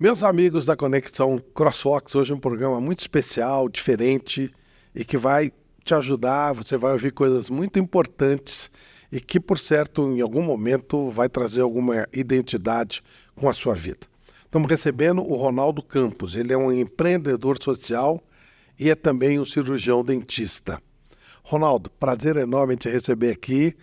Meus amigos da Conexão CrossWalks, hoje é um programa muito especial, diferente e que vai te ajudar, você vai ouvir coisas muito importantes e que, por certo, em algum momento vai trazer alguma identidade com a sua vida. Estamos recebendo o Ronaldo Campos, ele é um empreendedor social e é também um cirurgião dentista. Ronaldo, prazer enorme te receber aqui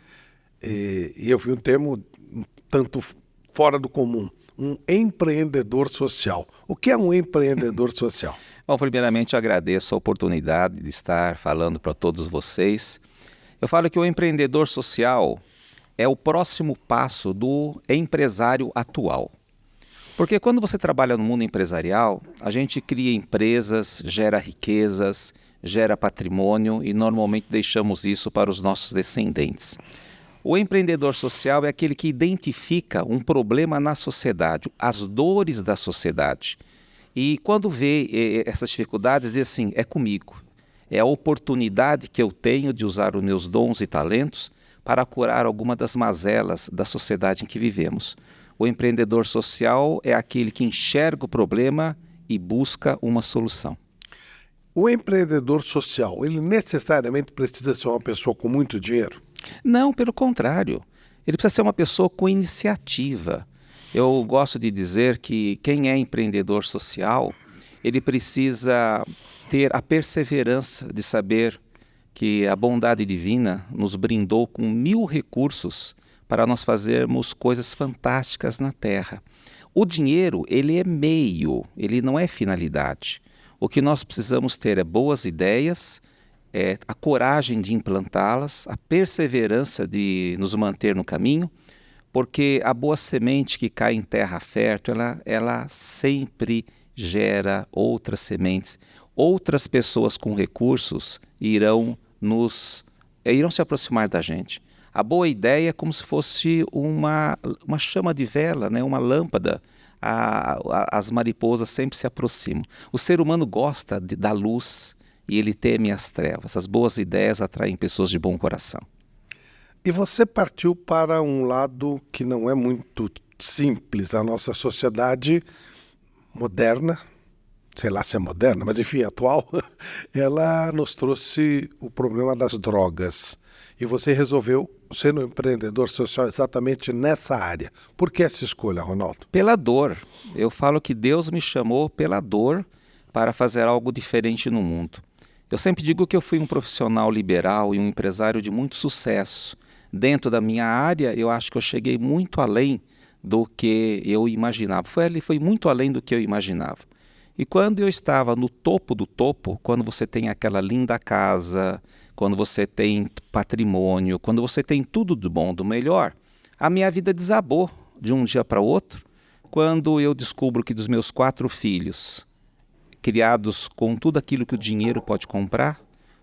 e eu vi um termo um tanto fora do comum. Um empreendedor social. O que é um empreendedor social? Bom, primeiramente eu agradeço a oportunidade de estar falando para todos vocês. Eu falo que o empreendedor social é o próximo passo do empresário atual. Porque quando você trabalha no mundo empresarial, a gente cria empresas, gera riquezas, gera patrimônio e normalmente deixamos isso para os nossos descendentes. O empreendedor social é aquele que identifica um problema na sociedade, as dores da sociedade. E quando vê essas dificuldades, diz assim, é comigo. É a oportunidade que eu tenho de usar os meus dons e talentos para curar alguma das mazelas da sociedade em que vivemos. O empreendedor social é aquele que enxerga o problema e busca uma solução. O empreendedor social, ele necessariamente precisa ser uma pessoa com muito dinheiro? Não, pelo contrário. Ele precisa ser uma pessoa com iniciativa. Eu gosto de dizer que quem é empreendedor social, ele precisa ter a perseverança de saber que a bondade divina nos brindou com 1000 recursos para nós fazermos coisas fantásticas na Terra. O dinheiro, ele é meio, ele não é finalidade. O que nós precisamos ter é boas ideias, a coragem de implantá-las, a perseverança de nos manter no caminho, porque a boa semente que cai em terra fértil, ela sempre gera outras sementes. Outras pessoas com recursos irão se aproximar da gente. A boa ideia é como se fosse uma chama de vela, né? Uma lâmpada. As mariposas sempre se aproximam. O ser humano gosta da luz e ele teme as trevas. As boas ideias atraem pessoas de bom coração. E você partiu para um lado que não é muito simples. A nossa sociedade moderna, sei lá se é moderna, mas enfim, atual, ela nos trouxe o problema das drogas. E você resolveu ser um empreendedor social exatamente nessa área. Por que essa escolha, Ronaldo? Pela dor. Eu falo que Deus me chamou pela dor para fazer algo diferente no mundo. Eu sempre digo que eu fui um profissional liberal e um empresário de muito sucesso. Dentro da minha área, eu acho que eu cheguei muito além do que eu imaginava. Foi muito além do que eu imaginava. E quando eu estava no topo do topo, quando você tem aquela linda casa, quando você tem patrimônio, quando você tem tudo do bom, do melhor, a minha vida desabou de um dia para o outro, quando eu descubro que dos meus 4 filhos, criados com tudo aquilo que o dinheiro pode comprar,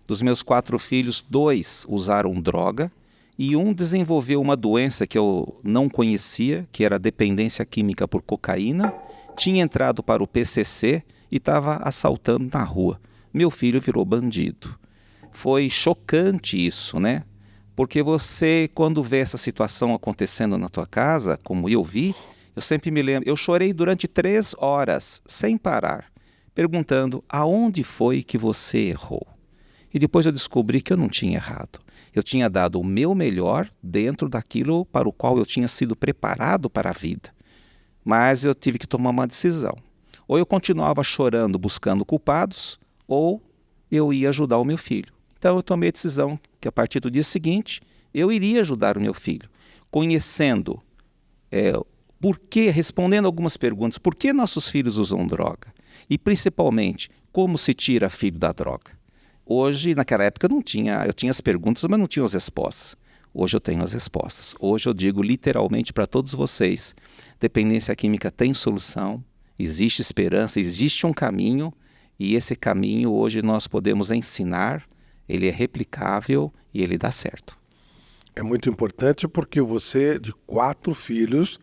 dos meus 4 filhos, 2 usaram droga e um desenvolveu uma doença que eu não conhecia, que era dependência química por cocaína, tinha entrado para o PCC e estava assaltando na rua. Meu filho virou bandido. Foi chocante isso, né? Porque você, quando vê essa situação acontecendo na tua casa, como eu vi, eu sempre me lembro, eu chorei durante 3 horas, sem parar, perguntando aonde foi que você errou. E depois eu descobri que eu não tinha errado. Eu tinha dado o meu melhor dentro daquilo para o qual eu tinha sido preparado para a vida. Mas eu tive que tomar uma decisão. Ou eu continuava chorando, buscando culpados, ou eu ia ajudar o meu filho. Então eu tomei a decisão que a partir do dia seguinte eu iria ajudar o meu filho, conhecendo respondendo algumas perguntas, por que nossos filhos usam droga? E principalmente, como se tira filho da droga? Hoje, naquela época eu tinha as perguntas, mas não tinha as respostas. Hoje eu tenho as respostas. Hoje eu digo literalmente para todos vocês, dependência química tem solução, existe esperança, existe um caminho, e esse caminho hoje nós podemos ensinar, ele é replicável e ele dá certo. É muito importante porque você, de 4 filhos,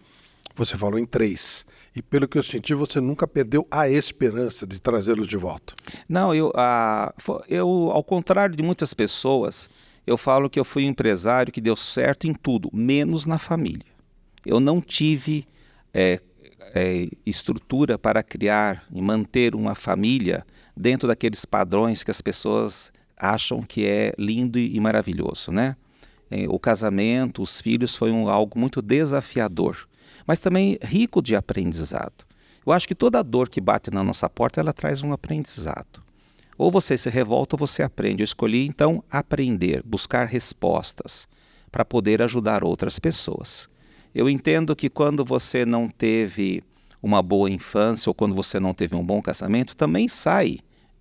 você falou em 3. E pelo que eu senti, você nunca perdeu a esperança de trazê-los de volta. Não, eu, ao contrário de muitas pessoas, eu falo que eu fui um empresário que deu certo em tudo, menos na família. Eu não tive estrutura para criar e manter uma família dentro daqueles padrões que as pessoas acham que é lindo e maravilhoso, né? O casamento, os filhos foi algo muito desafiador, mas também rico de aprendizado. Eu acho que toda dor que bate na nossa porta, ela traz um aprendizado. Ou você se revolta ou você aprende. Eu escolhi, então, aprender, buscar respostas para poder ajudar outras pessoas. Eu entendo que quando você não teve uma boa infância ou quando você não teve um bom casamento, também sai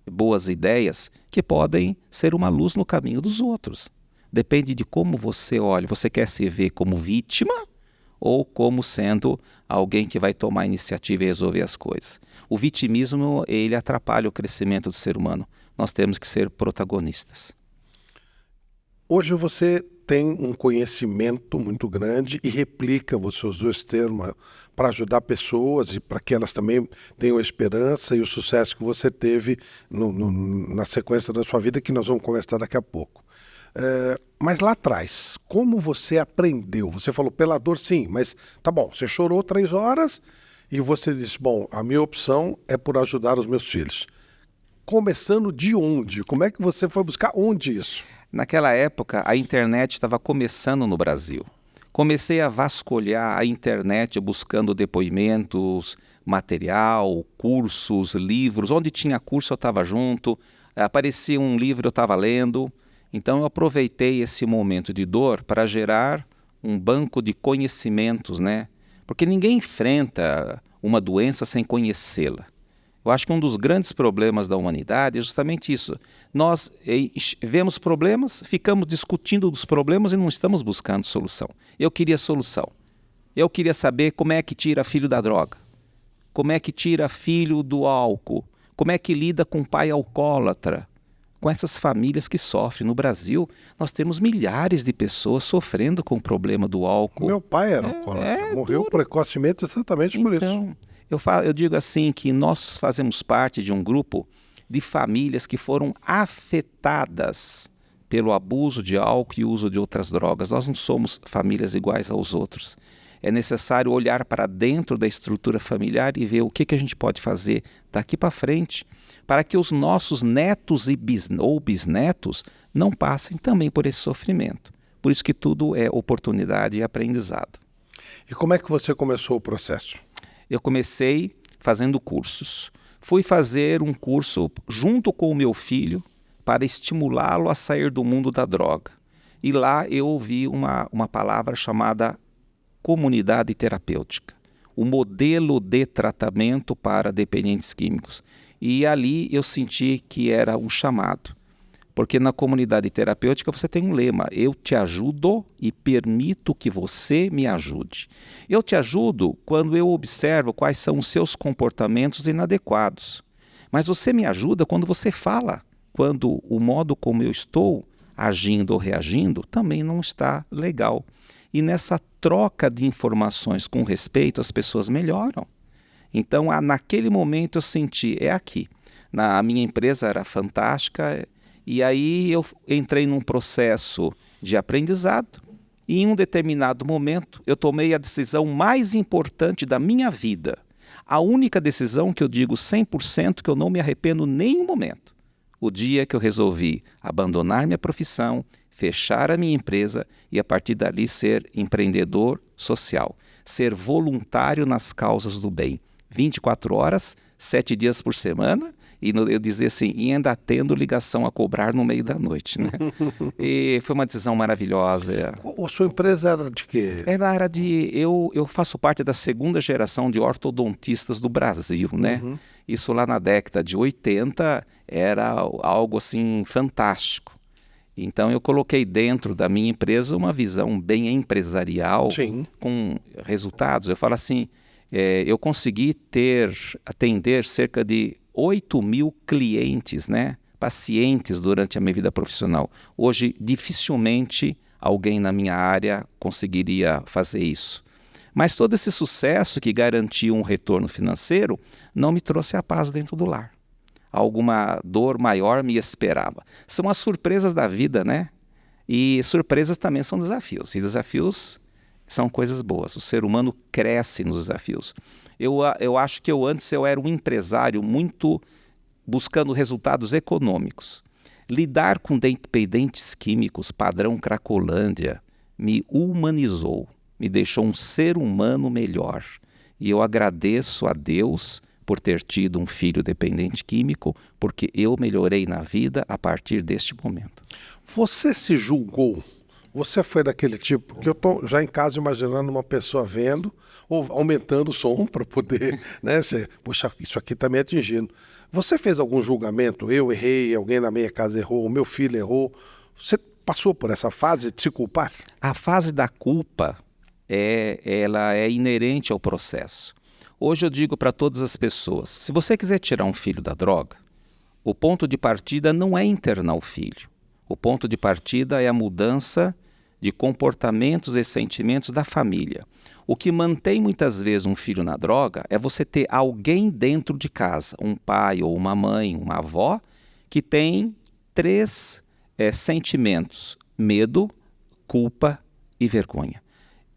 boas ideias que podem ser uma luz no caminho dos outros. Depende de como você olha. Você quer se ver como vítima ou como sendo alguém que vai tomar iniciativa e resolver as coisas? O vitimismo, ele atrapalha o crescimento do ser humano. Nós temos que ser protagonistas. Hoje você tem um conhecimento muito grande e replica, você usou esse termo, para ajudar pessoas e para que elas também tenham a esperança e o sucesso que você teve na sequência da sua vida, que nós vamos conversar daqui a pouco. Mas lá atrás, como você aprendeu? Você falou pela dor, sim, mas tá bom, você chorou 3 horas e você disse, bom, a minha opção é por ajudar os meus filhos. Começando de onde? Como é que você foi buscar onde isso? Naquela época, a internet estava começando no Brasil. Comecei a vasculhar a internet buscando depoimentos, material, cursos, livros. Onde tinha curso eu estava junto, aparecia um livro eu estava lendo. Então eu aproveitei esse momento de dor para gerar um banco de conhecimentos, né? Porque ninguém enfrenta uma doença sem conhecê-la. Eu acho que um dos grandes problemas da humanidade é justamente isso. Nós vemos problemas, ficamos discutindo dos problemas e não estamos buscando solução. Eu queria solução. Eu queria saber como é que tira filho da droga, como é que tira filho do álcool, como é que lida com pai alcoólatra, com essas famílias que sofrem. No Brasil, nós temos milhares de pessoas sofrendo com o problema do álcool. Meu pai era alcoólatra, morreu precocemente exatamente por isso. Eu digo assim que nós fazemos parte de um grupo de famílias que foram afetadas pelo abuso de álcool e uso de outras drogas. Nós não somos famílias iguais aos outros. É necessário olhar para dentro da estrutura familiar e ver o que a gente pode fazer daqui para frente para que os nossos netos ou bisnetos não passem também por esse sofrimento. Por isso que tudo é oportunidade e aprendizado. E como é que você começou o processo? Eu comecei fazendo cursos. Fui fazer um curso junto com o meu filho para estimulá-lo a sair do mundo da droga. E lá eu ouvi uma palavra chamada comunidade terapêutica, o modelo de tratamento para dependentes químicos. E ali eu senti que era um chamado, porque na comunidade terapêutica você tem um lema: eu te ajudo e permito que você me ajude. Eu te ajudo quando eu observo quais são os seus comportamentos inadequados, mas você me ajuda quando você fala, quando o modo como eu estou agindo ou reagindo também não está legal. E nessa troca de informações com respeito, as pessoas melhoram. Então, naquele momento eu senti, é aqui. A minha empresa era fantástica, e aí eu entrei num processo de aprendizado, e em um determinado momento eu tomei a decisão mais importante da minha vida. A única decisão que eu digo 100% que eu não me arrependo nem um momento. O dia que eu resolvi abandonar minha profissão, fechar a minha empresa e a partir dali ser empreendedor social, ser voluntário nas causas do bem, 24 horas, 7 dias por semana, e eu dizer assim, e ainda tendo ligação a cobrar no meio da noite, né? E foi uma decisão maravilhosa. A sua empresa era de quê? Era eu faço parte da 2ª geração de ortodontistas do Brasil, né? Uhum. Isso lá na década de 80 era algo assim fantástico. Então eu coloquei dentro da minha empresa uma visão bem empresarial, Sim, com resultados. Eu falo assim, eu consegui atender cerca de 8.000 clientes, né, pacientes durante a minha vida profissional. Hoje, dificilmente alguém na minha área conseguiria fazer isso. Mas todo esse sucesso que garantiu um retorno financeiro não me trouxe a paz dentro do lar. Alguma dor maior me esperava. São as surpresas da vida, né? E surpresas também são desafios. E desafios são coisas boas. O ser humano cresce nos desafios. Eu acho que antes eu era um empresário muito buscando resultados econômicos. Lidar com dependentes químicos padrão Cracolândia me humanizou, me deixou um ser humano melhor. E eu agradeço a Deus por ter tido um filho dependente químico, porque eu melhorei na vida a partir deste momento. Você se julgou? Você foi daquele tipo que eu tô já em casa imaginando uma pessoa vendo ou aumentando o som para poder, né? Puxa, isso aqui está me atingindo. Você fez algum julgamento? Eu errei, alguém na minha casa errou, o meu filho errou. Você passou por essa fase de se culpar? A fase da culpa ela é inerente ao processo. Hoje eu digo para todas as pessoas, se você quiser tirar um filho da droga, o ponto de partida não é internar o filho. O ponto de partida é a mudança de comportamentos e sentimentos da família. O que mantém muitas vezes um filho na droga é você ter alguém dentro de casa, um pai ou uma mãe, uma avó, que tem 3 sentimentos: medo, culpa e vergonha.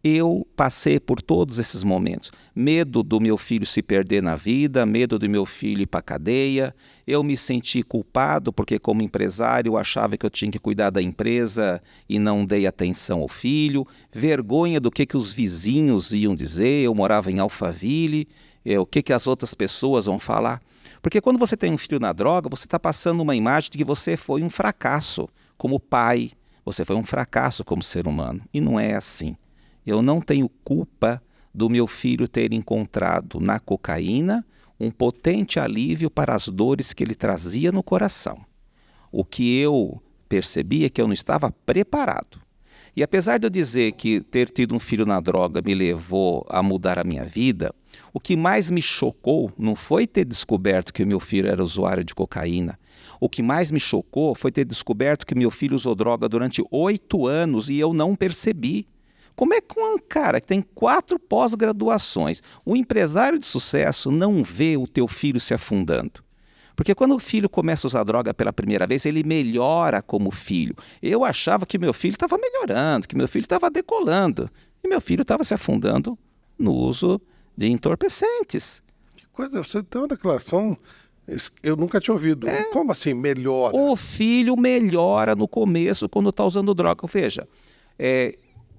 Eu passei por todos esses momentos. Medo do meu filho se perder na vida, medo do meu filho ir para a cadeia. Eu me senti culpado porque, como empresário, eu achava que eu tinha que cuidar da empresa e não dei atenção ao filho. Vergonha do que os vizinhos iam dizer. Eu morava em Alphaville. O que as outras pessoas vão falar. Porque quando você tem um filho na droga, você está passando uma imagem de que você foi um fracasso como pai. Você foi um fracasso como ser humano. E não é assim. Eu não tenho culpa do meu filho ter encontrado na cocaína um potente alívio para as dores que ele trazia no coração. O que eu percebi é que eu não estava preparado. E apesar de eu dizer que ter tido um filho na droga me levou a mudar a minha vida, o que mais me chocou não foi ter descoberto que o meu filho era usuário de cocaína. O que mais me chocou foi ter descoberto que meu filho usou droga durante 8 anos e eu não percebi. Como é que um cara que tem 4 pós-graduações, um empresário de sucesso, não vê o teu filho se afundando? Porque quando o filho começa a usar droga pela primeira vez, ele melhora como filho. Eu achava que meu filho estava melhorando, que meu filho estava decolando. E meu filho estava se afundando no uso de entorpecentes. Que coisa, você tem uma declaração, eu nunca tinha ouvido. Como assim, melhora? O filho melhora no começo quando está usando droga. Veja,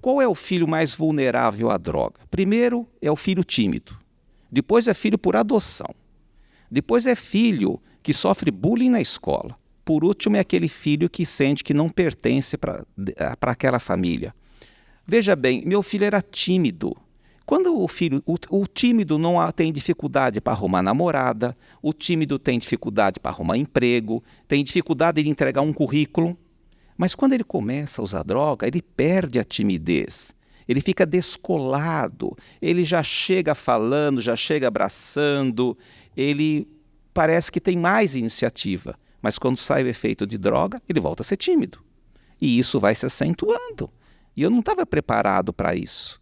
qual é o filho mais vulnerável à droga? Primeiro é o filho tímido. Depois é filho por adoção. Depois é filho que sofre bullying na escola. Por último é aquele filho que sente que não pertence para aquela família. Veja bem, meu filho era tímido. Quando o tímido não tem dificuldade para arrumar namorada, o tímido tem dificuldade para arrumar emprego, tem dificuldade de entregar um currículo. Mas quando ele começa a usar droga, ele perde a timidez. Ele fica descolado, ele já chega falando, já chega abraçando, ele parece que tem mais iniciativa. Mas quando sai o efeito de droga, ele volta a ser tímido. E isso vai se acentuando. E eu não estava preparado para isso.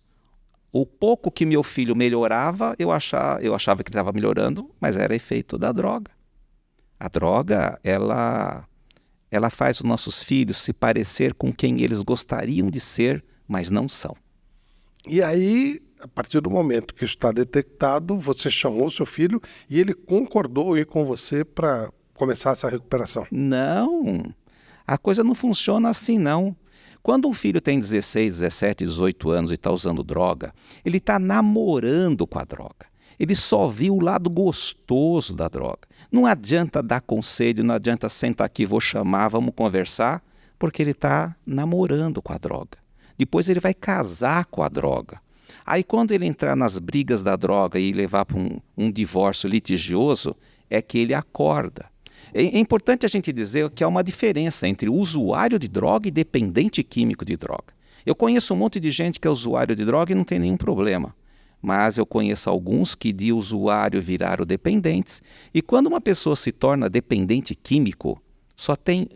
O pouco que meu filho melhorava, eu achava que ele estava melhorando, mas era efeito da droga. A droga, ela faz os nossos filhos se parecer com quem eles gostariam de ser, mas não são. E aí, a partir do momento que isso está detectado, você chamou seu filho e ele concordou em ir com você para começar essa recuperação? Não, a coisa não funciona assim não. Quando um filho tem 16, 17, 18 anos e está usando droga, ele está namorando com a droga. Ele só viu o lado gostoso da droga. Não adianta dar conselho, não adianta sentar aqui, vou chamar, vamos conversar, porque ele está namorando com a droga. Depois ele vai casar com a droga. Aí quando ele entrar nas brigas da droga e levar para um divórcio litigioso, é que ele acorda. É importante a gente dizer que há uma diferença entre usuário de droga e dependente químico de droga. Eu conheço um monte de gente que é usuário de droga e não tem nenhum problema. Mas eu conheço alguns que de usuário viraram dependentes. E quando uma pessoa se torna dependente químico,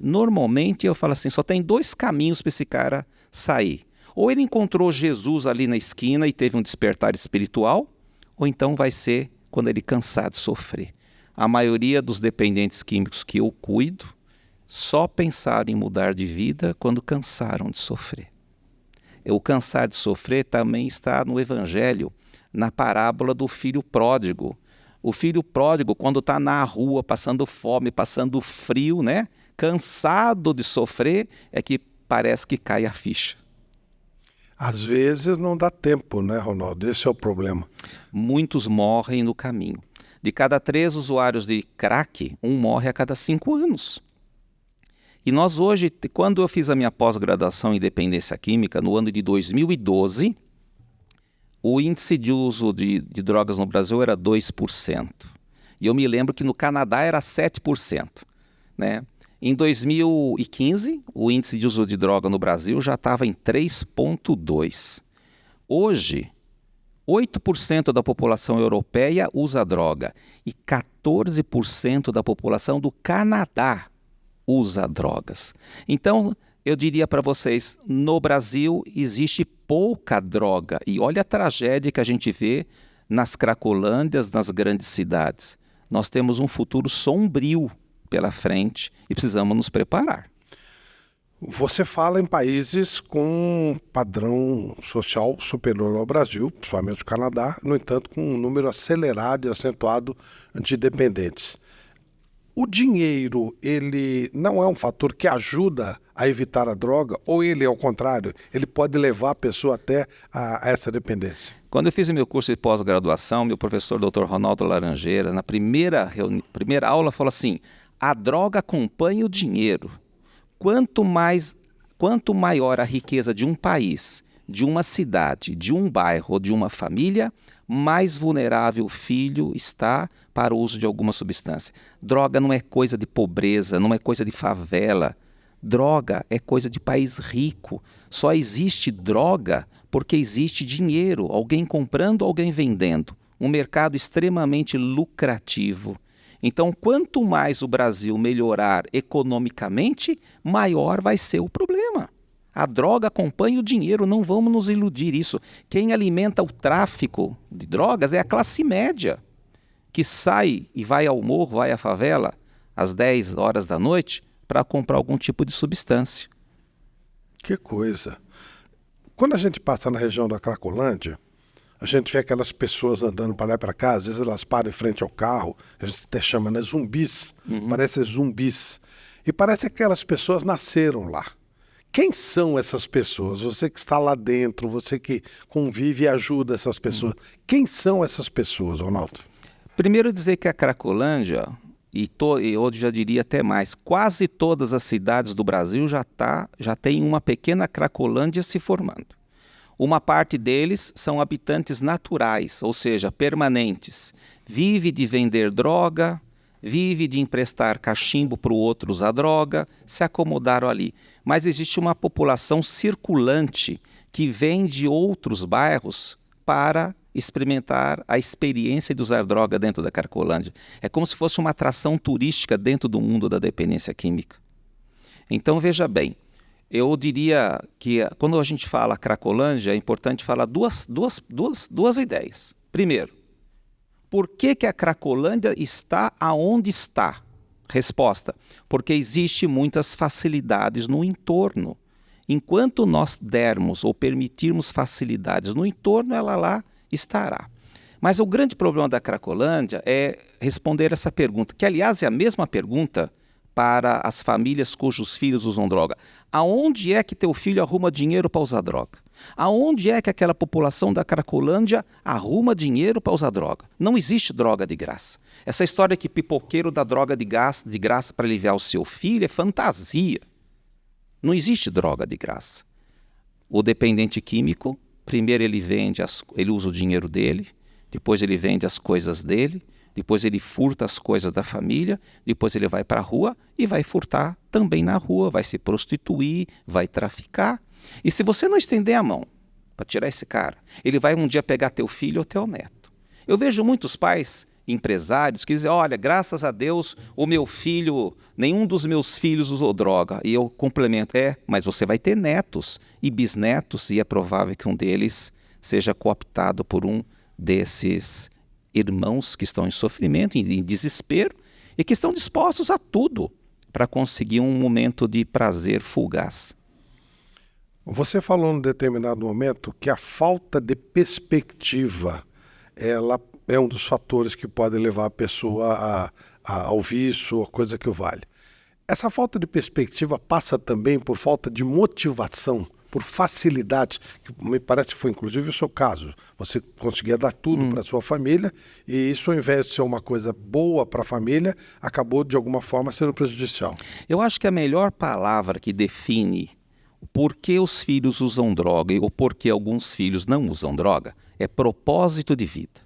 normalmente eu falo assim, só tem 2 caminhos para esse cara sair. Ou ele encontrou Jesus ali na esquina e teve um despertar espiritual, ou então vai ser quando ele cansar de sofrer. A maioria dos dependentes químicos que eu cuido só pensaram em mudar de vida quando cansaram de sofrer. o cansar de sofrer também está no Evangelho, na parábola do filho pródigo. O filho pródigo, quando está na rua, passando fome, passando frio, né? Cansado de sofrer, é que parece que cai a ficha. Às vezes não dá tempo, né, Ronaldo? Esse é o problema. Muitos morrem no caminho. De cada 3 usuários de crack, um morre a cada 5 anos. E nós hoje, quando eu fiz a minha pós-graduação em dependência química, no ano de 2012, o índice de uso de drogas no Brasil era 2%. E eu me lembro que no Canadá era 7%. Né? Em 2015, o índice de uso de droga no Brasil já estava em 3,2%. Hoje, 8% da população europeia usa droga e 14% da população do Canadá usa drogas. Então, eu diria para vocês, no Brasil existe pouca droga. E olha a tragédia que a gente vê nas cracolândias, nas grandes cidades. Nós temos um futuro sombrio pela frente e precisamos nos preparar. Você fala em países com padrão social superior ao Brasil, principalmente o Canadá, no entanto, com um número acelerado e acentuado de dependentes. O dinheiro, ele não é um fator que ajuda a evitar a droga, ou ele, ao contrário, ele pode levar a pessoa até a essa dependência? Quando eu fiz o meu curso de pós-graduação, meu professor Dr. Ronaldo Laranjeira, na primeira aula, falou assim: a droga acompanha o dinheiro. Quanto maior a riqueza de um país, de uma cidade, de um bairro ou de uma família, mais vulnerável o filho está para o uso de alguma substância. Droga não é coisa de pobreza, não é coisa de favela. Droga é coisa de país rico. Só existe droga porque existe dinheiro, alguém comprando, alguém vendendo. Um mercado extremamente lucrativo. Então, quanto mais o Brasil melhorar economicamente, maior vai ser o problema. A droga acompanha o dinheiro, não vamos nos iludir isso. Quem alimenta o tráfico de drogas é a classe média, que sai e vai ao morro, vai à favela, às 10 horas da noite, para comprar algum tipo de substância. Que coisa. Quando a gente passa na região da Cracolândia, a gente vê aquelas pessoas andando para lá e para cá, às vezes elas param em frente ao carro, a gente até chama, né, zumbis, parecem zumbis. E parece que aquelas pessoas nasceram lá. Quem são essas pessoas? Você que está lá dentro, você que convive e ajuda essas pessoas. Quem são essas pessoas, Ronaldo? Primeiro dizer que a Cracolândia, e eu já diria até mais, quase todas as cidades do Brasil já tem uma pequena Cracolândia se formando. Uma parte deles são habitantes naturais, ou seja, permanentes. Vive de vender droga, vive de emprestar cachimbo para o outro usar droga, se acomodaram ali. Mas existe uma população circulante que vem de outros bairros para experimentar a experiência de usar droga dentro da Cracolândia. É como se fosse uma atração turística dentro do mundo da dependência química. Então, veja bem, eu diria que quando a gente fala Cracolândia, é importante falar duas ideias. Primeiro, por que a Cracolândia está aonde está? Resposta: porque existem muitas facilidades no entorno. Enquanto nós dermos ou permitirmos facilidades no entorno, ela lá estará. Mas o grande problema da Cracolândia é responder essa pergunta, que aliás é a mesma pergunta para as famílias cujos filhos usam droga. Aonde é que teu filho arruma dinheiro para usar droga? Aonde é que aquela população da Cracolândia arruma dinheiro para usar droga? Não existe droga de graça. Essa história que pipoqueiro dá droga de graça para aliviar o seu filho é fantasia. Não existe droga de graça. O dependente químico, primeiro ele usa o dinheiro dele, depois ele vende as coisas dele, depois ele furta as coisas da família, depois ele vai para a rua e vai furtar também na rua, vai se prostituir, vai traficar. E se você não estender a mão para tirar esse cara, ele vai um dia pegar teu filho ou teu neto. Eu vejo muitos pais, empresários, que dizem: olha, graças a Deus, nenhum dos meus filhos usou droga. E eu complemento: mas você vai ter netos e bisnetos, e é provável que um deles seja cooptado por um desses irmãos que estão em sofrimento, em desespero, e que estão dispostos a tudo para conseguir um momento de prazer fugaz. Você falou num determinado momento que a falta de perspectiva, ela é um dos fatores que pode levar a pessoa ao vício, a coisa que o vale. Essa falta de perspectiva passa também por falta de motivação, por facilidade, que me parece que foi inclusive o seu caso. Você conseguia dar tudo para a sua família e isso, ao invés de ser uma coisa boa para a família, acabou de alguma forma sendo prejudicial. Eu acho que a melhor palavra que define o porquê os filhos usam droga ou porquê alguns filhos não usam droga é propósito de vida.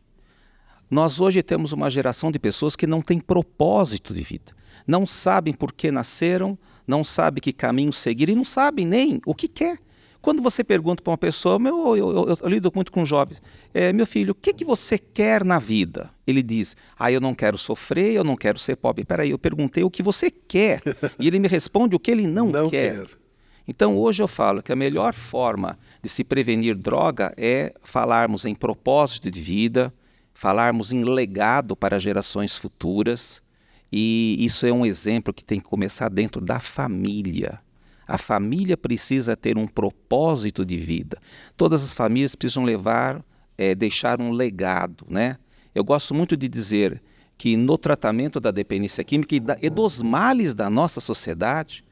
Nós hoje temos uma geração de pessoas que não tem propósito de vida. Não sabem por que nasceram, não sabem que caminho seguir e não sabem nem o que quer. Quando você pergunta para uma pessoa, eu lido muito com jovens, meu filho, o que você quer na vida? Ele diz, eu não quero sofrer, eu não quero ser pobre. Peraí, eu perguntei o que você quer e ele me responde o que ele não quer. Então hoje eu falo que a melhor forma de se prevenir droga é falarmos em propósito de vida, falarmos em legado para gerações futuras. E isso é um exemplo que tem que começar dentro da família. A família precisa ter um propósito de vida. Todas as famílias precisam deixar um legado, né? Eu gosto muito de dizer que no tratamento da dependência química e dos males da nossa sociedade,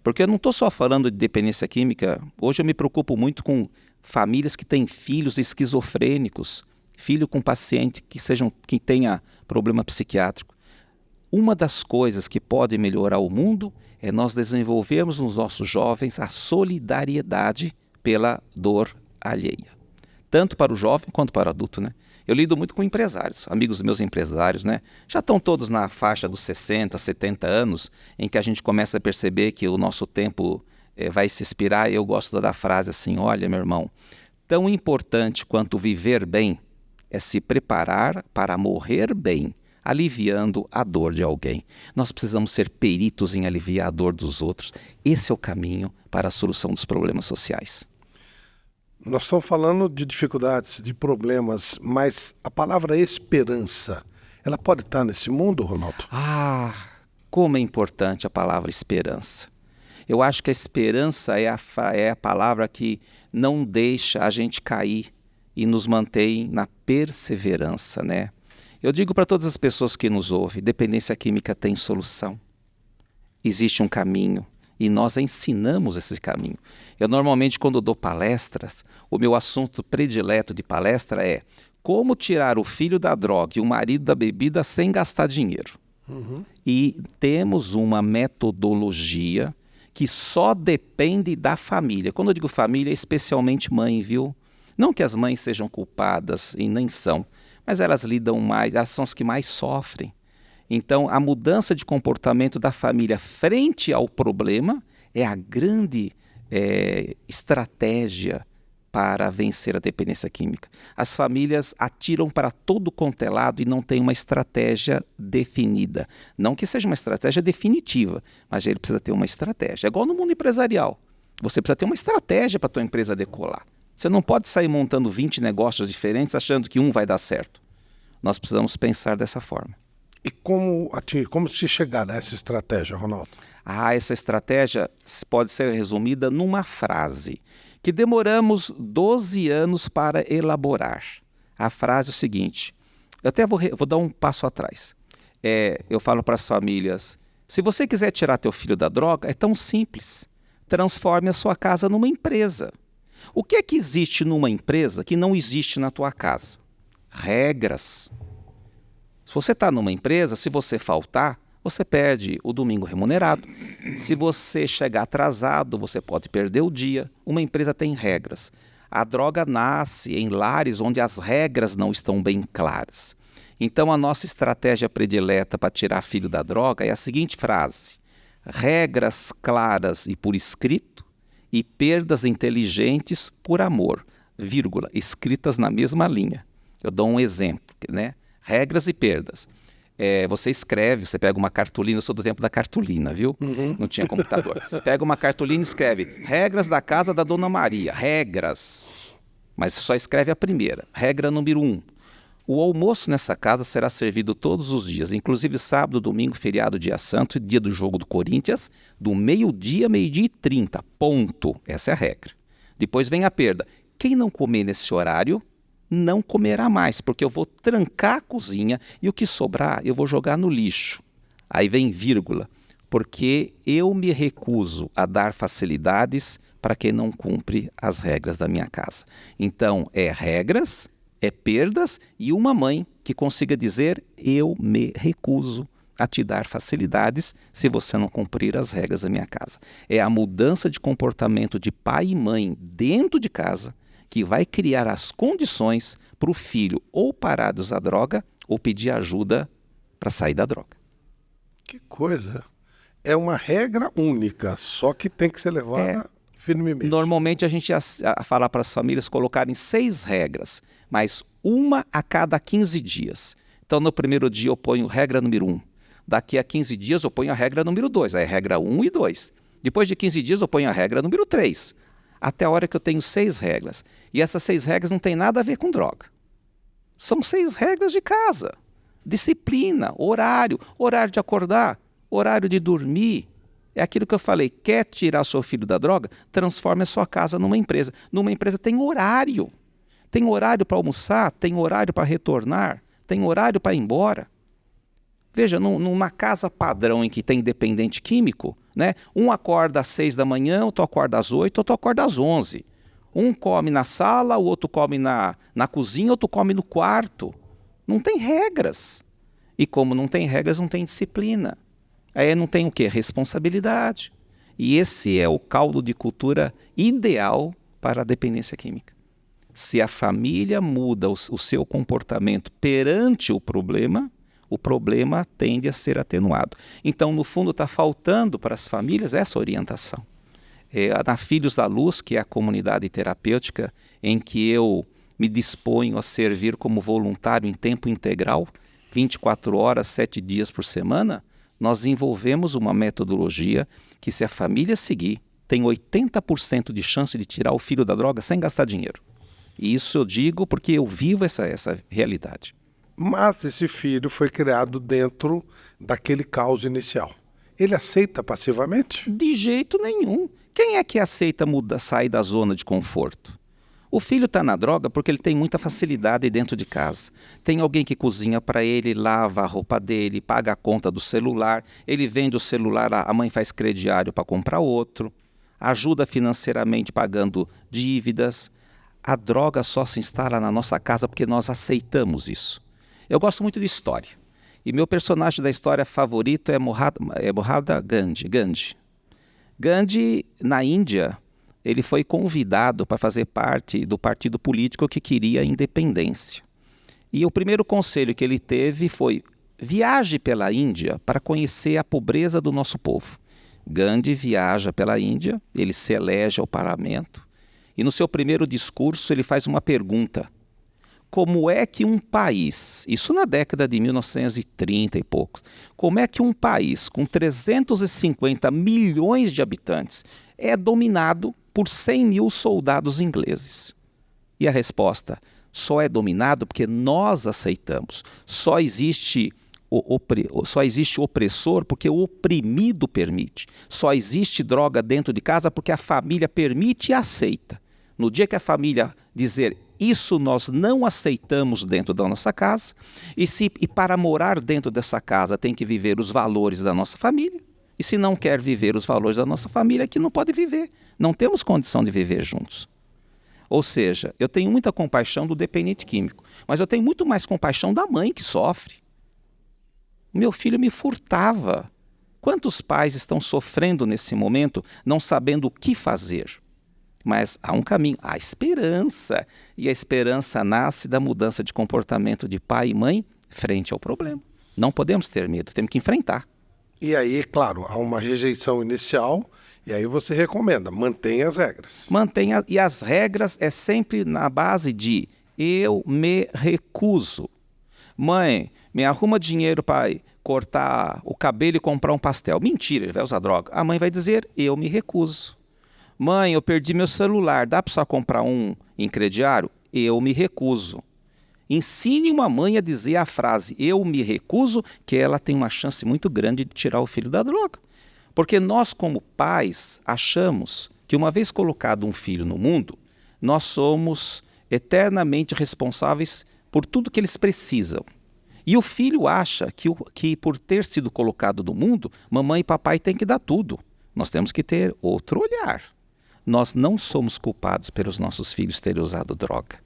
porque eu não estou só falando de dependência química, hoje eu me preocupo muito com famílias que têm filhos esquizofrênicos, filho com paciente que tenha problema psiquiátrico. Uma das coisas que pode melhorar o mundo é nós desenvolvermos nos nossos jovens a solidariedade pela dor alheia. Tanto para o jovem quanto para o adulto, né? Eu lido muito com empresários, amigos meus empresários, né? Já estão todos na faixa dos 60, 70 anos, em que a gente começa a perceber que o nosso tempo vai se expirar. Eu gosto da frase assim, olha, meu irmão, tão importante quanto viver bem é se preparar para morrer bem, aliviando a dor de alguém. Nós precisamos ser peritos em aliviar a dor dos outros. Esse é o caminho para a solução dos problemas sociais. Nós estamos falando de dificuldades, de problemas, mas a palavra esperança, ela pode estar nesse mundo, Ronaldo? Como é importante a palavra esperança. Eu acho que a esperança é a palavra que não deixa a gente cair e nos mantém na perseverança, né? Eu digo para todas as pessoas que nos ouvem, dependência química tem solução. Existe um caminho e nós ensinamos esse caminho. Eu normalmente, quando dou palestras, o meu assunto predileto de palestra é como tirar o filho da droga e o marido da bebida sem gastar dinheiro. E temos uma metodologia que só depende da família. Quando eu digo família, é especialmente mãe, viu? Não que as mães sejam culpadas, e nem são, mas elas lidam mais, elas são as que mais sofrem. Então, a mudança de comportamento da família frente ao problema é a grande estratégia para vencer a dependência química. As famílias atiram para todo quanto é lado e não tem uma estratégia definida. Não que seja uma estratégia definitiva, mas ele precisa ter uma estratégia. É igual no mundo empresarial. Você precisa ter uma estratégia para a tua empresa decolar. Você não pode sair montando 20 negócios diferentes achando que um vai dar certo. Nós precisamos pensar dessa forma. E como se chegar nessa estratégia, Ronaldo? Essa estratégia pode ser resumida numa frase que demoramos 12 anos para elaborar. A frase é o seguinte, eu até vou dar um passo atrás. Eu falo para as famílias, se você quiser tirar teu filho da droga, é tão simples. Transforme a sua casa numa empresa. O que é que existe numa empresa que não existe na tua casa? Regras. Se você está numa empresa, se você faltar, você perde o domingo remunerado. Se você chegar atrasado, você pode perder o dia. Uma empresa tem regras. A droga nasce em lares onde as regras não estão bem claras. Então a nossa estratégia predileta para tirar filho da droga é a seguinte frase: regras claras e por escrito, e perdas inteligentes por amor, vírgula, escritas na mesma linha. Eu dou um exemplo, né? Regras e perdas. Você escreve, você pega uma cartolina, eu sou do tempo da cartolina, viu? Não tinha computador. Pega uma cartolina e escreve, regras da casa da Dona Maria, regras. Mas só escreve a primeira, regra número 1. O almoço nessa casa será servido todos os dias, inclusive sábado, domingo, feriado, dia santo e dia do jogo do Corinthians, do meio-dia e 30, ponto. Essa é a regra. Depois vem a perda. Quem não comer nesse horário, não comerá mais, porque eu vou trancar a cozinha e o que sobrar eu vou jogar no lixo. Aí vem vírgula, porque eu me recuso a dar facilidades para quem não cumpre as regras da minha casa. Então, é regras, é perdas e uma mãe que consiga dizer: eu me recuso a te dar facilidades se você não cumprir as regras da minha casa. É a mudança de comportamento de pai e mãe dentro de casa que vai criar as condições para o filho ou parar de usar droga ou pedir ajuda para sair da droga. Que coisa! É uma regra única, só que tem que ser levada firmemente. Normalmente a gente ia falar para as famílias colocarem 6 regras, mas uma a cada 15 dias. Então no primeiro dia eu ponho regra número 1. Daqui a 15 dias eu ponho a regra número 2, aí regra 1 e 2. Depois de 15 dias eu ponho a regra número 3. Até a hora que eu tenho 6 regras. E essas 6 regras não têm nada a ver com droga. São 6 regras de casa. Disciplina, horário de acordar, horário de dormir. É aquilo que eu falei, quer tirar seu filho da droga? Transforme a sua casa numa empresa. Numa empresa tem horário. Tem horário para almoçar, tem horário para retornar, tem horário para ir embora. Veja, numa casa padrão em que tem dependente químico, né? Um acorda às 6 da manhã, outro acorda às 8, outro acorda às 11. Um come na sala, o outro come na cozinha, outro come no quarto. Não tem regras. E como não tem regras, não tem disciplina. Aí não tem o quê? Responsabilidade. E esse é o caldo de cultura ideal para a dependência química. Se a família muda o seu comportamento perante o problema tende a ser atenuado. Então, no fundo, está faltando para as famílias essa orientação. Na Filhos da Luz, que é a comunidade terapêutica em que eu me disponho a servir como voluntário em tempo integral, 24 horas, 7 dias por semana, nós desenvolvemos uma metodologia que, se a família seguir, tem 80% de chance de tirar o filho da droga sem gastar dinheiro. E isso eu digo porque eu vivo essa realidade. Mas esse filho foi criado dentro daquele caos inicial. Ele aceita passivamente? De jeito nenhum. Quem é que aceita sair da zona de conforto? O filho está na droga porque ele tem muita facilidade dentro de casa. Tem alguém que cozinha para ele, lava a roupa dele, paga a conta do celular, ele vende o celular, a mãe faz crediário para comprar outro, ajuda financeiramente pagando dívidas. A droga só se instala na nossa casa porque nós aceitamos isso. Eu gosto muito de história. E meu personagem da história favorito é Mahatma Gandhi. Gandhi, na Índia, ele foi convidado para fazer parte do partido político que queria a independência. E o primeiro conselho que ele teve foi: viaje pela Índia para conhecer a pobreza do nosso povo. Gandhi viaja pela Índia, ele se elege ao parlamento, e no seu primeiro discurso ele faz uma pergunta: como é que um país, isso na década de 1930 e poucos, como é que um país com 350 milhões de habitantes é dominado por 100 mil soldados ingleses? E a resposta: só é dominado porque nós aceitamos. Só existe opressor porque o oprimido permite. Só existe droga dentro de casa porque a família permite e aceita. No dia que a família dizer: isso nós não aceitamos dentro da nossa casa, e para morar dentro dessa casa tem que viver os valores da nossa família, e se não quer viver os valores da nossa família, é que não pode viver. Não temos condição de viver juntos. Ou seja, eu tenho muita compaixão do dependente químico, mas eu tenho muito mais compaixão da mãe que sofre. Meu filho me furtava. Quantos pais estão sofrendo nesse momento, não sabendo o que fazer? Mas há um caminho, há esperança. E a esperança nasce da mudança de comportamento de pai e mãe frente ao problema. Não podemos ter medo, temos que enfrentar. E aí, claro, há uma rejeição inicial, e aí você recomenda: mantenha as regras. E as regras é sempre na base de eu me recuso. Mãe, me arruma dinheiro para cortar o cabelo e comprar um pastel. Mentira, ele vai usar droga. A mãe vai dizer: eu me recuso. Mãe, eu perdi meu celular, dá para só comprar um em crediário? Eu me recuso. Ensine uma mãe a dizer a frase eu me recuso, que ela tem uma chance muito grande de tirar o filho da droga. Porque nós, como pais, achamos que uma vez colocado um filho no mundo, nós somos eternamente responsáveis por tudo que eles precisam. E o filho acha que por ter sido colocado no mundo, mamãe e papai têm que dar tudo. Nós temos que ter outro olhar. Nós não somos culpados pelos nossos filhos terem usado droga,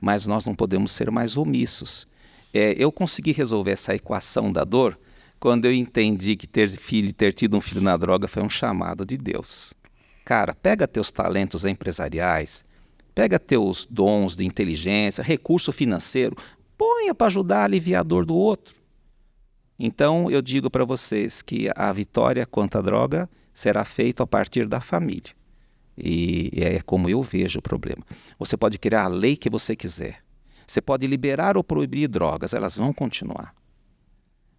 mas nós não podemos ser mais omissos. Eu consegui resolver essa equação da dor quando eu entendi que ter tido um filho na droga foi um chamado de Deus. Cara, pega teus talentos empresariais, pega teus dons de inteligência, recurso financeiro, ponha para ajudar a aliviar a dor do outro. Então eu digo para vocês que a vitória contra a droga será feita a partir da família. E é como eu vejo o problema. Você pode criar a lei que você quiser. Você pode liberar ou proibir drogas, elas vão continuar.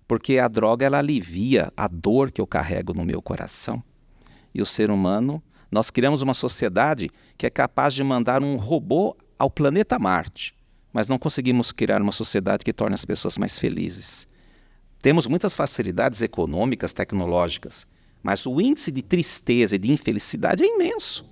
Porque a droga, ela alivia a dor que eu carrego no meu coração. E o ser humano, nós criamos uma sociedade que é capaz de mandar um robô ao planeta Marte, mas não conseguimos criar uma sociedade que torne as pessoas mais felizes. Temos muitas facilidades econômicas, tecnológicas, mas o índice de tristeza e de infelicidade é imenso.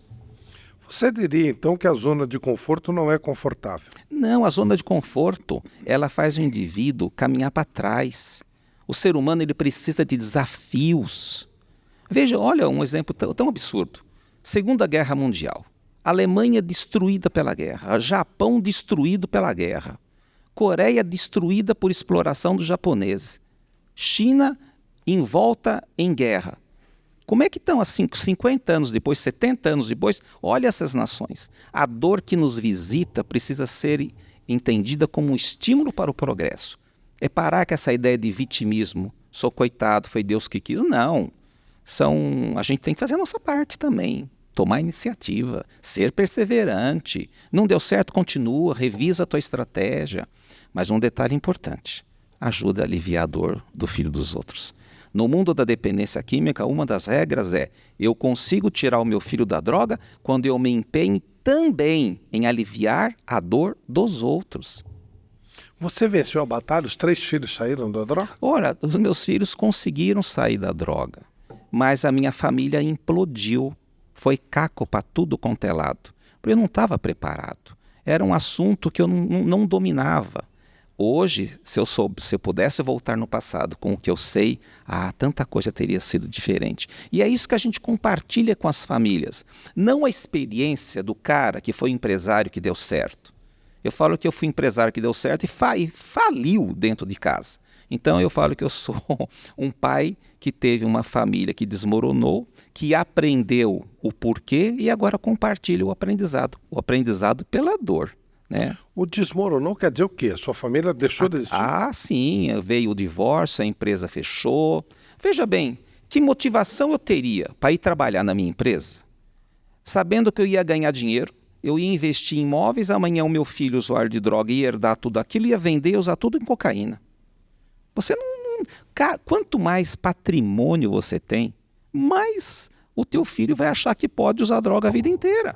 Você diria, então, que a zona de conforto não é confortável? Não, a zona de conforto, ela faz o indivíduo caminhar para trás. O ser humano, ele precisa de desafios. Veja, olha um exemplo tão absurdo. Segunda Guerra Mundial. Alemanha destruída pela guerra. Japão destruído pela guerra. Coreia destruída por exploração dos japoneses. China envolta em guerra. Como é que estão, assim, 50 anos depois, 70 anos depois? Olha essas nações. A dor que nos visita precisa ser entendida como um estímulo para o progresso. É parar com essa ideia de vitimismo. Sou coitado, foi Deus que quis. Não. A gente tem que fazer a nossa parte também. Tomar iniciativa, ser perseverante. Não deu certo, continua, revisa a tua estratégia. Mas um detalhe importante. Ajuda a aliviar a dor do filho dos outros. No mundo da dependência química, uma das regras é: eu consigo tirar o meu filho da droga quando eu me empenho também em aliviar a dor dos outros. Você venceu a batalha? Os 3 filhos saíram da droga? Ora, os meus filhos conseguiram sair da droga, mas a minha família implodiu. Foi caco para tudo quanto é lado. Porque eu não estava preparado. Era um assunto que eu não dominava. Hoje, se eu pudesse voltar no passado com o que eu sei, tanta coisa teria sido diferente. E é isso que a gente compartilha com as famílias. Não a experiência do cara que foi empresário que deu certo. Eu falo que eu fui empresário que deu certo e faliu dentro de casa. Então eu falo que eu sou um pai que teve uma família que desmoronou, que aprendeu o porquê e agora compartilha o aprendizado pela dor. Né? O desmoronou quer dizer o quê? A sua família deixou de existir? Sim, veio o divórcio, a empresa fechou. Veja bem, que motivação eu teria para ir trabalhar na minha empresa? Sabendo que eu ia ganhar dinheiro, eu ia investir em imóveis, amanhã o meu filho, usuário de droga, ia herdar tudo aquilo, ia vender e usar tudo em cocaína. Você quanto mais patrimônio você tem, mais o teu filho vai achar que pode usar droga a vida inteira.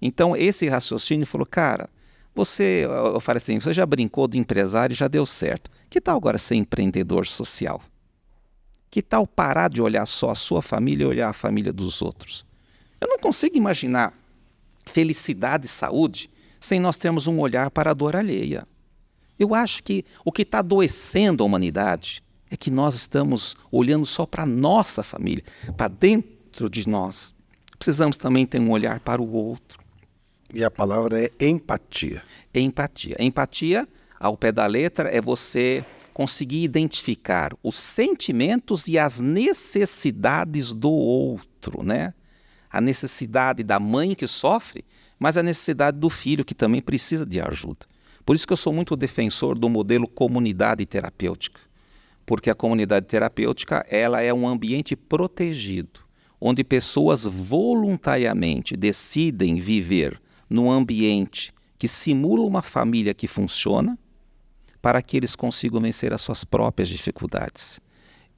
Então esse raciocínio falou, cara, eu falei assim, você já brincou de empresário e já deu certo. Que tal agora ser empreendedor social? Que tal parar de olhar só a sua família e olhar a família dos outros? Eu não consigo imaginar felicidade e saúde sem nós termos um olhar para a dor alheia. Eu acho que o que está adoecendo a humanidade é que nós estamos olhando só para a nossa família, para dentro de nós. Precisamos também ter um olhar para o outro. E a palavra é empatia. Empatia. Empatia, ao pé da letra, é você conseguir identificar os sentimentos e as necessidades do outro, né? A necessidade da mãe que sofre, mas a necessidade do filho que também precisa de ajuda. Por isso que eu sou muito defensor do modelo comunidade terapêutica. Porque a comunidade terapêutica, ela é um ambiente protegido, onde pessoas voluntariamente decidem viver num ambiente que simula uma família que funciona, para que eles consigam vencer as suas próprias dificuldades.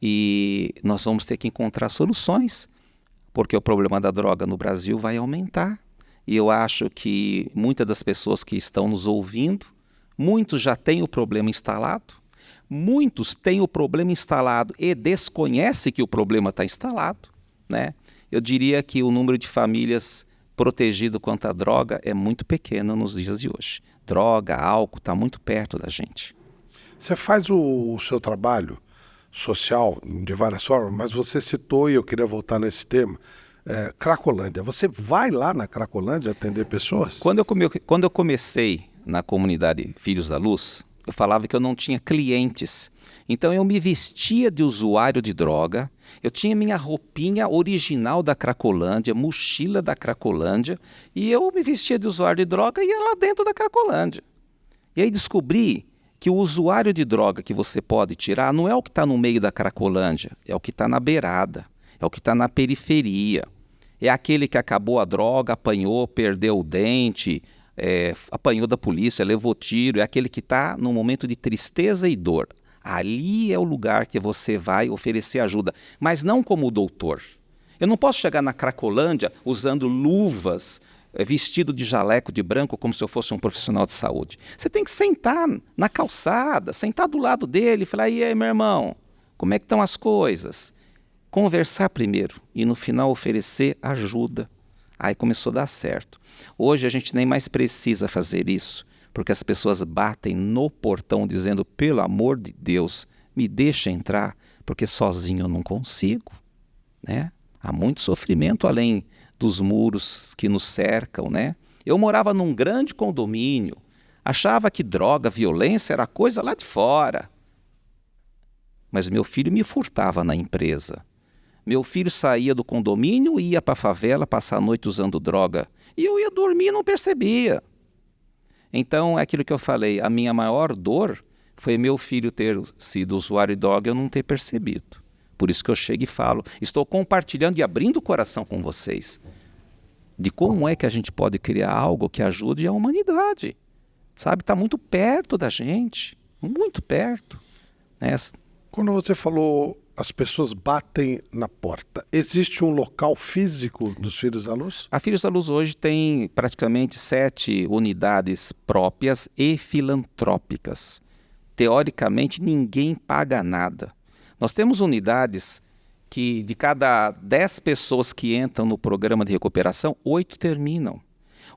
E nós vamos ter que encontrar soluções, porque o problema da droga no Brasil vai aumentar. E eu acho que muitas das pessoas que estão nos ouvindo, muitos já têm o problema instalado, muitos têm o problema instalado e desconhecem que o problema está instalado, né? eu diria que o número de famílias protegido contra a droga é muito pequeno nos dias de hoje. Droga, álcool, está muito perto da gente. Você faz o seu trabalho social de várias formas, mas você citou, e eu queria voltar nesse tema, Cracolândia. Você vai lá na Cracolândia atender pessoas? Quando eu comecei na comunidade Filhos da Luz, eu falava que eu não tinha clientes. Então eu me vestia de usuário de droga, eu tinha minha roupinha original da Cracolândia, mochila da Cracolândia, e eu me vestia de usuário de droga e ia lá dentro da Cracolândia. E aí descobri que o usuário de droga que você pode tirar não é o que está no meio da Cracolândia, é o que está na beirada, é o que está na periferia. É aquele que acabou a droga, apanhou, perdeu o dente, apanhou da polícia, levou tiro, é aquele que está num momento de tristeza e dor. Ali é o lugar que você vai oferecer ajuda, mas não como o doutor. Eu não posso chegar na Cracolândia usando luvas, vestido de jaleco de branco como se eu fosse um profissional de saúde. Você tem que sentar na calçada, sentar do lado dele e falar, e aí, meu irmão, como é que estão as coisas? Conversar primeiro e no final oferecer ajuda. Aí começou a dar certo. Hoje a gente nem mais precisa fazer isso, porque as pessoas batem no portão dizendo, pelo amor de Deus, me deixa entrar, porque sozinho eu não consigo, né? Há muito sofrimento além dos muros que nos cercam, né? Eu morava num grande condomínio, achava que droga, violência era coisa lá de fora. Mas meu filho me furtava na empresa. Meu filho saía do condomínio e ia para a favela passar a noite usando droga. E eu ia dormir e não percebia. Então, é aquilo que eu falei, a minha maior dor foi meu filho ter sido usuário de droga e eu não ter percebido. Por isso que eu chego e falo, estou compartilhando e abrindo o coração com vocês de como é que a gente pode criar algo que ajude a humanidade. Sabe, está muito perto da gente, muito perto. Né? Quando você falou, as pessoas batem na porta, existe um local físico dos Filhos da Luz? A Filhos da Luz hoje tem praticamente 7 unidades próprias e filantrópicas. Teoricamente, ninguém paga nada. Nós temos unidades que de cada 10 pessoas que entram no programa de recuperação, 8 terminam.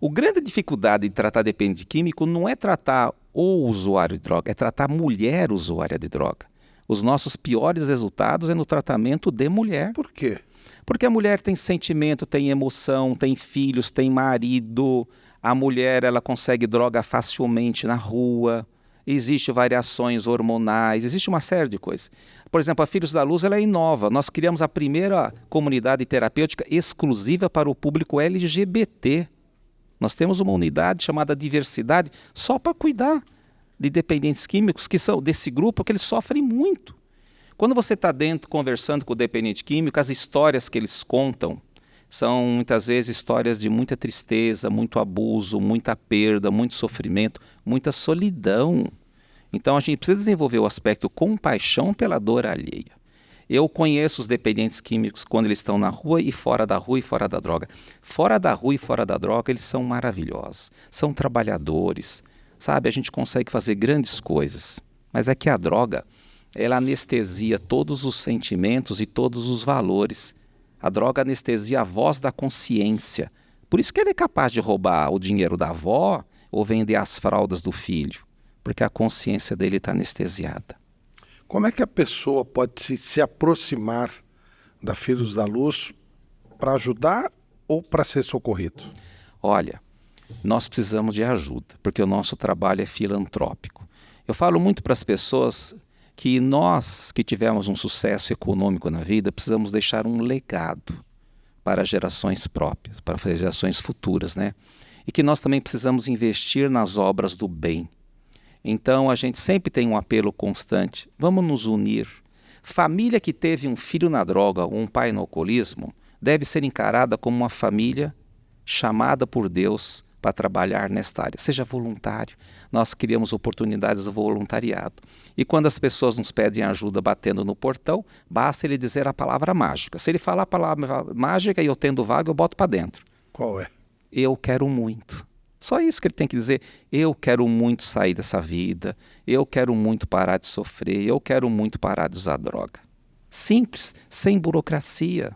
A grande dificuldade de tratar dependente químico não é tratar o usuário de droga, é tratar a mulher usuária de droga. Os nossos piores resultados é no tratamento de mulher. Por quê? Porque a mulher tem sentimento, tem emoção, tem filhos, tem marido. A mulher ela consegue droga facilmente na rua. Existem variações hormonais, existe uma série de coisas. Por exemplo, a Filhos da Luz ela inova. Nós criamos a primeira comunidade terapêutica exclusiva para o público LGBT. Nós temos uma unidade chamada Diversidade só para cuidar de dependentes químicos, que são desse grupo, que eles sofrem muito. Quando você está dentro conversando com o dependente químico, as histórias que eles contam são muitas vezes histórias de muita tristeza, muito abuso, muita perda, muito sofrimento, muita solidão. Então a gente precisa desenvolver o aspecto compaixão pela dor alheia. Eu conheço os dependentes químicos quando eles estão na rua e fora da rua e fora da droga. Fora da rua e fora da droga eles são maravilhosos, são trabalhadores. Sabe, a gente consegue fazer grandes coisas, mas é que a droga, ela anestesia todos os sentimentos e todos os valores. A droga anestesia a voz da consciência. Por isso que ele é capaz de roubar o dinheiro da avó ou vender as fraldas do filho, porque a consciência dele está anestesiada. Como é que a pessoa pode se aproximar da Filhos da Luz para ajudar ou para ser socorrido? Olha, nós precisamos de ajuda, porque o nosso trabalho é filantrópico. Eu falo muito para as pessoas que nós, que tivemos um sucesso econômico na vida, precisamos deixar um legado para gerações próprias, para gerações futuras, né? E que nós também precisamos investir nas obras do bem. Então, a gente sempre tem um apelo constante, vamos nos unir. Família que teve um filho na droga ou um pai no alcoolismo deve ser encarada como uma família chamada por Deus para trabalhar nesta área. Seja voluntário. Nós criamos oportunidades do voluntariado. E quando as pessoas nos pedem ajuda batendo no portão, basta ele dizer a palavra mágica. Se ele falar a palavra mágica e eu tendo vaga, eu boto para dentro. Qual é? Eu quero muito. Só isso que ele tem que dizer. Eu quero muito sair dessa vida. Eu quero muito parar de sofrer. Eu quero muito parar de usar droga. Simples, sem burocracia.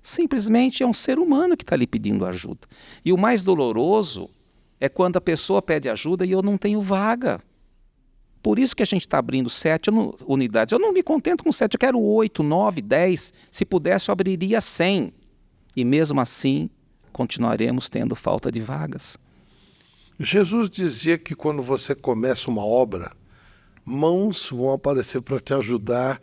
Simplesmente é um ser humano que está ali pedindo ajuda. E o mais doloroso é quando a pessoa pede ajuda e eu não tenho vaga. Por isso que a gente está abrindo 7 unidades. Eu não me contento com 7, eu quero 8, 9, 10. Se pudesse, eu abriria 100. E mesmo assim, continuaremos tendo falta de vagas. Jesus dizia que quando você começa uma obra, mãos vão aparecer para te ajudar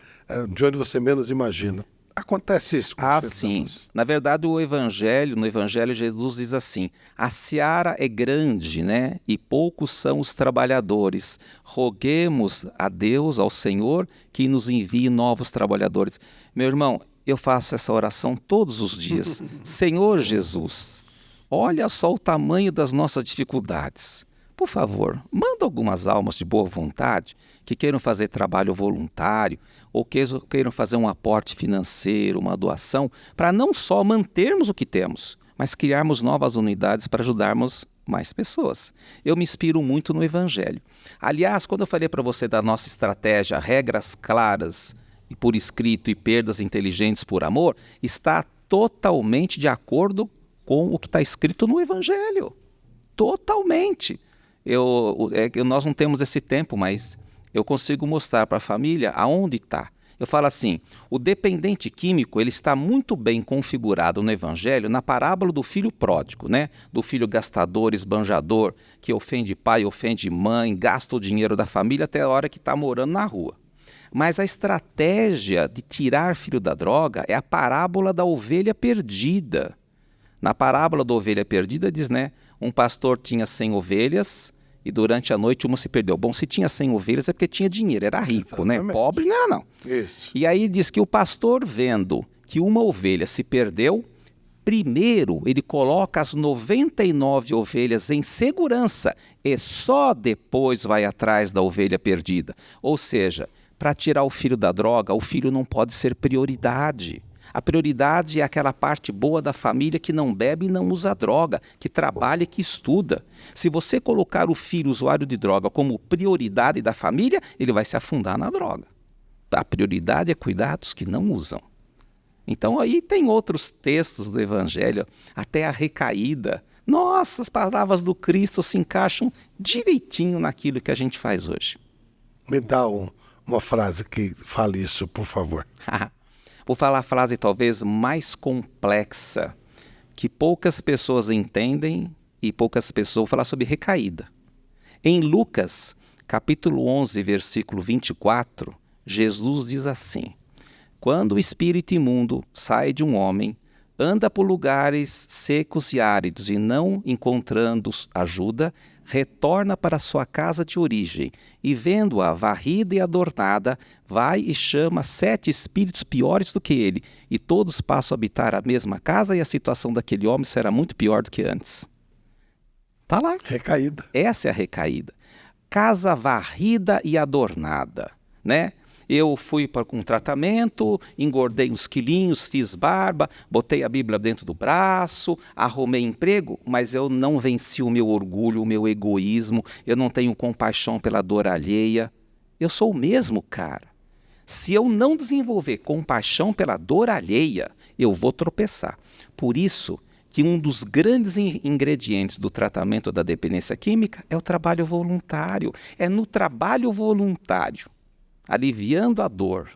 de onde você menos imagina. Acontece isso com os Sim. cristãos? Na verdade, no Evangelho, Jesus diz assim: a seara é grande, né? E poucos são os trabalhadores. Roguemos a Deus, ao Senhor, que nos envie novos trabalhadores. Meu irmão, eu faço essa oração todos os dias. Senhor Jesus, olha só o tamanho das nossas dificuldades. Por favor, manda algumas almas de boa vontade que queiram fazer trabalho voluntário ou queiram fazer um aporte financeiro, uma doação, para não só mantermos o que temos, mas criarmos novas unidades para ajudarmos mais pessoas. Eu me inspiro muito no Evangelho. Aliás, quando eu falei para você da nossa estratégia, regras claras e por escrito e perdas inteligentes por amor, está totalmente de acordo com o que está escrito no Evangelho. Totalmente. Nós não temos esse tempo, mas eu consigo mostrar para a família aonde está. Eu falo assim, o dependente químico ele está muito bem configurado no Evangelho na parábola do filho pródigo, né? Do filho gastador, esbanjador, que ofende pai, ofende mãe, gasta o dinheiro da família até a hora que está morando na rua. Mas a estratégia de tirar filho da droga é a parábola da ovelha perdida. Na parábola da ovelha perdida diz, né? Um pastor tinha 100 ovelhas e durante a noite uma se perdeu. Bom, se tinha 100 ovelhas é porque tinha dinheiro, era rico, Exatamente. né? Pobre não era não. Isso. E aí diz que o pastor, vendo que uma ovelha se perdeu, primeiro ele coloca as 99 ovelhas em segurança e só depois vai atrás da ovelha perdida. Ou seja, para tirar o filho da droga, o filho não pode ser prioridade. A prioridade é aquela parte boa da família que não bebe e não usa droga, que trabalha e que estuda. Se você colocar o filho usuário de droga como prioridade da família, ele vai se afundar na droga. A prioridade é cuidar dos que não usam. Então aí tem outros textos do Evangelho, até a recaída. Nossa, as palavras do Cristo se encaixam direitinho naquilo que a gente faz hoje. Me dá uma frase que fale isso, por favor. Vou falar a frase talvez mais complexa, que poucas pessoas entendem e poucas pessoas... Vou falar sobre recaída. Em Lucas, capítulo 11, versículo 24, Jesus diz assim: quando o espírito imundo sai de um homem, anda por lugares secos e áridos e não encontrando ajuda, retorna para sua casa de origem e, vendo-a varrida e adornada, vai e chama 7 espíritos piores do que ele, e todos passam a habitar a mesma casa e a situação daquele homem será muito pior do que antes. Está lá. Recaída. Essa é a recaída. Casa varrida e adornada, né? Eu fui para um tratamento, engordei uns quilinhos, fiz barba, botei a Bíblia dentro do braço, arrumei emprego, mas eu não venci o meu orgulho, o meu egoísmo, eu não tenho compaixão pela dor alheia. Eu sou o mesmo cara. Se eu não desenvolver compaixão pela dor alheia, eu vou tropeçar. Por isso que um dos grandes ingredientes do tratamento da dependência química é o trabalho voluntário. É no trabalho voluntário, aliviando a dor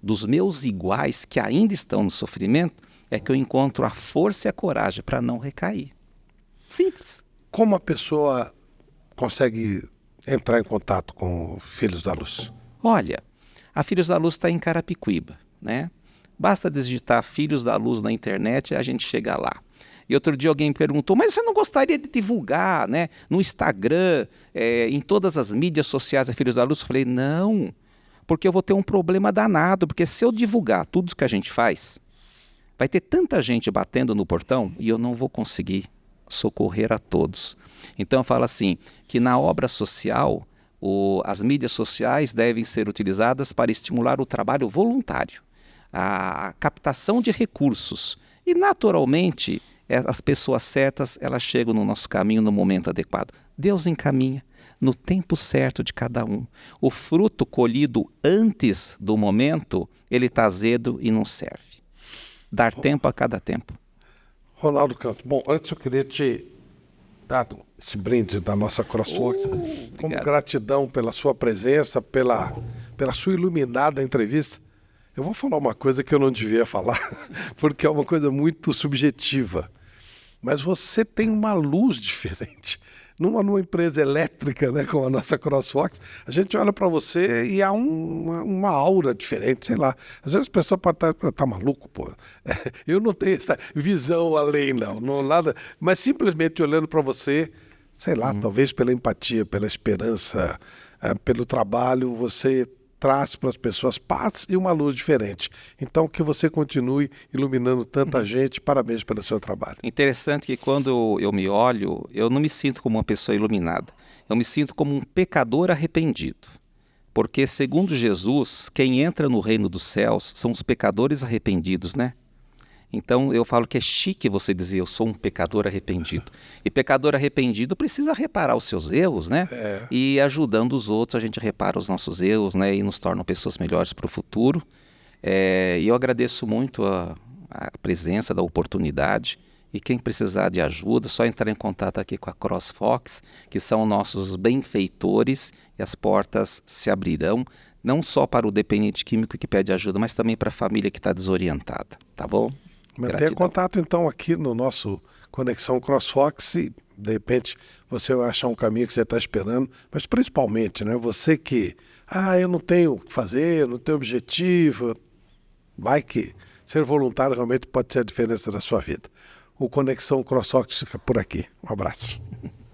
dos meus iguais que ainda estão no sofrimento, é que eu encontro a força e a coragem para não recair. Simples. Como a pessoa consegue entrar em contato com Filhos da Luz? Olha, a Filhos da Luz está em Carapicuíba, né? Basta digitar Filhos da Luz na internet e a gente chega lá. E outro dia alguém me perguntou, mas você não gostaria de divulgar, né? No Instagram, em todas as mídias sociais a Filhos da Luz? Eu falei, não, porque eu vou ter um problema danado, porque se eu divulgar tudo que a gente faz, vai ter tanta gente batendo no portão e eu não vou conseguir socorrer a todos. Então eu falo assim, que na obra social, as mídias sociais devem ser utilizadas para estimular o trabalho voluntário, a captação de recursos. E naturalmente, as pessoas certas, elas chegam no nosso caminho no momento adequado. Deus encaminha no tempo certo de cada um. O fruto colhido antes do momento, ele está azedo e não serve. dar tempo a cada tempo. Ronaldo Canto, bom, antes eu queria te dar esse brinde da nossa CrossWalks, como gratidão pela sua presença, pela sua iluminada entrevista. Eu vou falar uma coisa que eu não devia falar, porque é uma coisa muito subjetiva. Mas você tem uma luz diferente. Numa empresa elétrica, né, como a nossa CrossWalks, a gente olha para você e há uma aura diferente, sei lá. Às vezes a pessoa pode estar tá maluco, pô. Eu não tenho essa visão além, não nada. Mas simplesmente olhando para você, sei lá, talvez pela empatia, pela esperança, pelo trabalho, você traz para as pessoas paz e uma luz diferente. Então, que você continue iluminando tanta gente. Parabéns pelo seu trabalho. Interessante que quando eu me olho, eu não me sinto como uma pessoa iluminada. Eu me sinto como um pecador arrependido. Porque, segundo Jesus, quem entra no reino dos céus são os pecadores arrependidos, né? Então, eu falo que é chique você dizer eu sou um pecador arrependido. E pecador arrependido precisa reparar os seus erros, né? E ajudando os outros, a gente repara os nossos erros, né? E nos torna pessoas melhores para o futuro. E eu agradeço muito a presença, da oportunidade. E quem precisar de ajuda, só entrar em contato aqui com a CrossWalks, que são nossos benfeitores, e as portas se abrirão, não só para o dependente químico que pede ajuda, mas também para a família que está desorientada, tá bom? Mantenha contato então aqui no nosso Conexão CrossWalks e de repente você vai achar um caminho que você está esperando, mas principalmente, né, você que, eu não tenho o que fazer, não tenho objetivo, vai que ser voluntário realmente pode ser a diferença da sua vida. O Conexão CrossWalks fica por aqui. Um abraço.